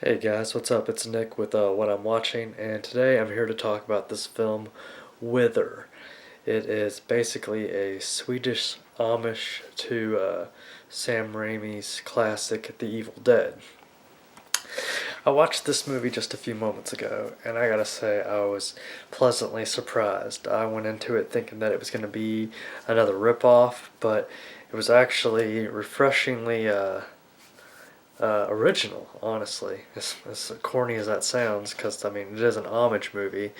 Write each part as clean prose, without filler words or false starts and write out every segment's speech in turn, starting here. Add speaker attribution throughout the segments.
Speaker 1: Hey guys, what's up? It's Nick with What I'm Watching, and today I'm here to talk about this film, Wither. It is basically a Swedish homage to Sam Raimi's classic, The Evil Dead. I watched this movie just a few moments ago, and I gotta say, I was pleasantly surprised. I went into it thinking that it was going to be another ripoff, but it was actually refreshingly original, honestly. As corny as that sounds, because I mean it is an homage movie,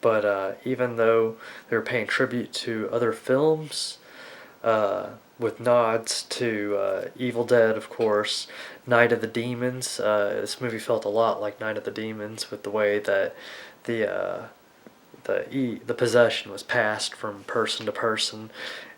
Speaker 1: but even though they were paying tribute to other films, with nods to Evil Dead, of course, Night of the Demons. This movie felt a lot like Night of the Demons with the way that the the possession was passed from person to person,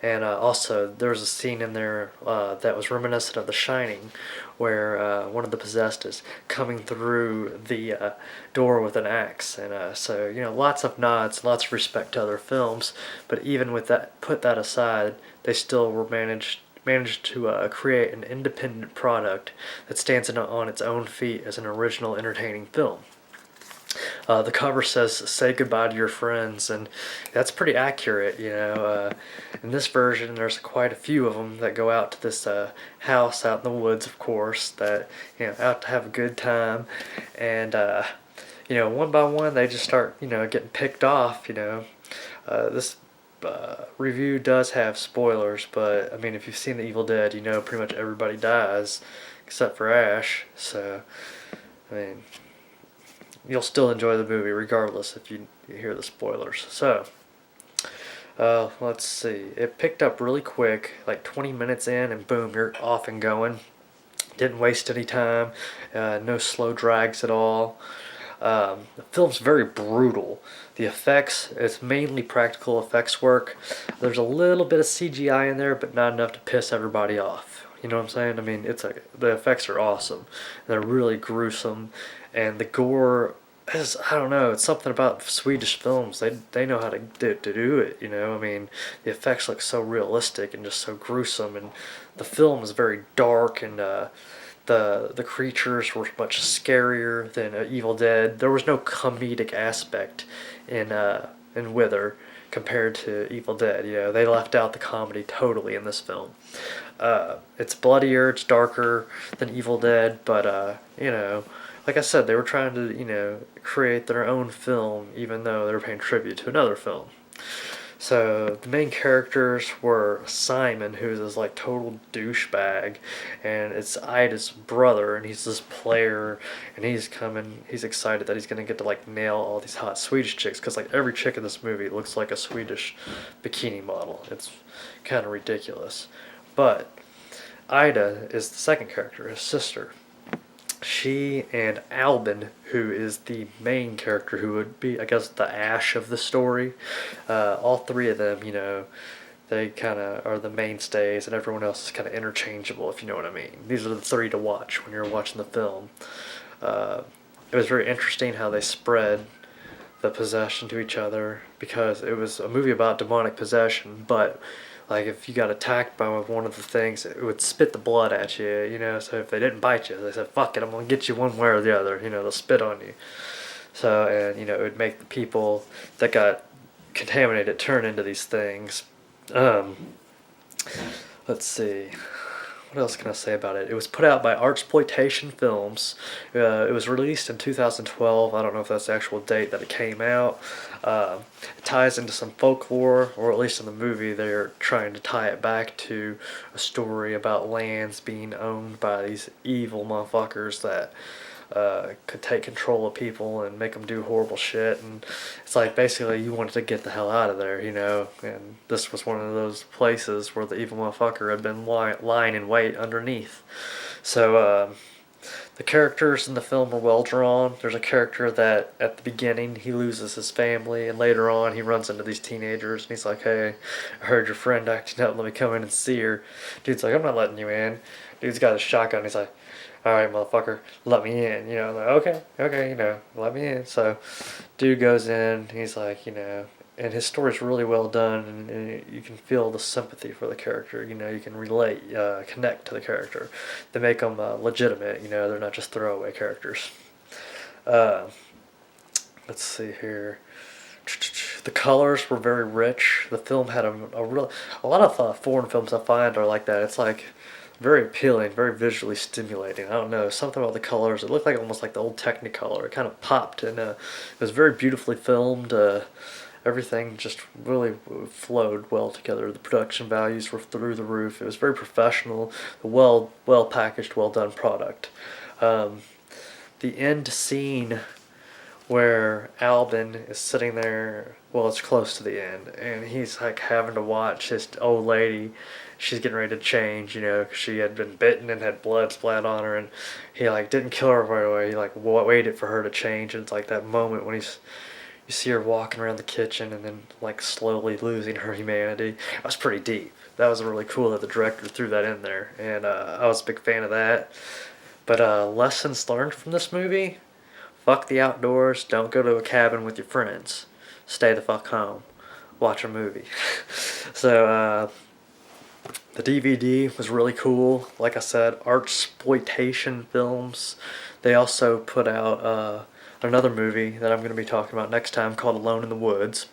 Speaker 1: and also there was a scene in there that was reminiscent of The Shining, where one of the possessed is coming through the door with an axe, and so lots of nods, lots of respect to other films, but even with that, put that aside, they still were managed to create an independent product that stands on its own feet as an original entertaining film. The cover says "Say goodbye to your friends," and that's pretty accurate. In this version, there's quite a few of them that go out to this house out in the woods, of course, that out to have a good time, and one by one they just start getting picked off. This review does have spoilers, but I mean, if you've seen The Evil Dead, pretty much everybody dies except for Ash. So, I mean, you'll still enjoy the movie regardless if you hear the spoilers. So, let's see. It picked up really quick, like 20 minutes in, and boom, you're off and going. Didn't waste any time. No slow drags at all. The film's very brutal. The effects, it's mainly practical effects work. There's a little bit of CGI in there, but not enough to piss everybody off. You know what I'm saying? I mean, the effects are awesome. They're really gruesome, and the gore is, I don't know. It's something about Swedish films. They know how to do it. I mean, the effects look so realistic and just so gruesome, and the film is very dark and. The creatures were much scarier than Evil Dead. There was no comedic aspect in Wither compared to Evil Dead. They left out the comedy totally in this film. It's bloodier, it's darker than Evil Dead, but like I said, they were trying to create their own film, even though they were paying tribute to another film. So the main characters were Simon, who's this like total douchebag, and it's Ida's brother, and he's this player, and he's excited that he's gonna get to like nail all these hot Swedish chicks, because like every chick in this movie looks like a Swedish bikini model. It's kind of ridiculous, but Ida is the second character, his sister. She and Albin, who is the main character, who would be, I guess, the Ash of the story, all three of them, they kind of are the mainstays, and everyone else is kind of interchangeable, if you know what I mean. These are the three to watch when you're watching the film. Uh, it was very interesting how they spread the possession to each other, because it was a movie about demonic possession, but like if you got attacked by one of the things, it would spit the blood at you. So if they didn't bite you, they said, fuck it, I'm gonna get you one way or the other. They'll spit on you. So, and it would make the people that got contaminated turn into these things. um let's see, what else can I say about it? It was put out by Artsploitation Films. It was released in 2012. I don't know if that's the actual date that it came out. It ties into some folklore, or at least in the movie, they're trying to tie it back to a story about lands being owned by these evil motherfuckers that could take control of people and make them do horrible shit. And it's like basically you wanted to get the hell out of there, and this was one of those places where the evil motherfucker had been lying in wait underneath. So the characters in the film are well drawn. There's a character that at the beginning he loses his family, and later on he runs into these teenagers and he's like, hey, I heard your friend acting up, let me come in and see her. Dude's like, I'm not letting you in. Dude's got a shotgun, he's like, alright, motherfucker, let me in. Like, okay, let me in. So, dude goes in, he's like, and his story's really well done, and you can feel the sympathy for the character. You know, you can relate, connect to the character. They make them legitimate. You know, they're not just throwaway characters. Uh, let's see here. The colors were very rich. The film had a lot of foreign films I find are like that. It's like very appealing, very visually stimulating. I don't know, something about the colors. It looked like almost like the old Technicolor. It kind of popped, and it was very beautifully filmed. Everything just really flowed well together. The production values were through the roof. It was very professional, a well packaged, well done product. Um, the end scene where Albin is sitting there, well, it's close to the end, and he's like having to watch his old lady. She's getting ready to change, you know, 'cause she had been bitten and had blood splat on her, and he like didn't kill her right away. He like waited for her to change, and it's like that moment when you see her walking around the kitchen and then like slowly losing her humanity. That was pretty deep. That was really cool that the director threw that in there, and I was a big fan of that. But lessons learned from this movie: fuck the outdoors. Don't go to a cabin with your friends. Stay the fuck home. Watch a movie. So the DVD was really cool. Like I said, Artsploitation Films. They also put out another movie that I'm going to be talking about next time called Alone in the Woods.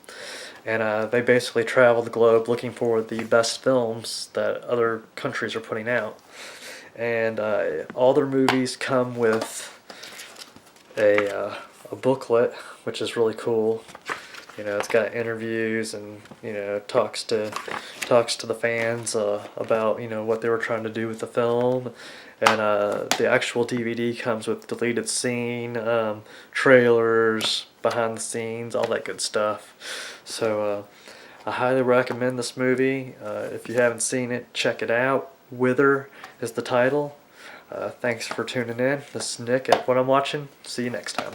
Speaker 1: And they basically travel the globe looking for the best films that other countries are putting out. And all their movies come with a booklet, which is really cool. You know, it's got interviews, and you know, talks to the fans about, you know, what they were trying to do with the film. And the actual DVD comes with deleted scene, trailers, behind the scenes, all that good stuff. So I highly recommend this movie. If you haven't seen it, check it out. Wither is the title. Thanks for tuning in. This is Nick at What I'm Watching. See you next time.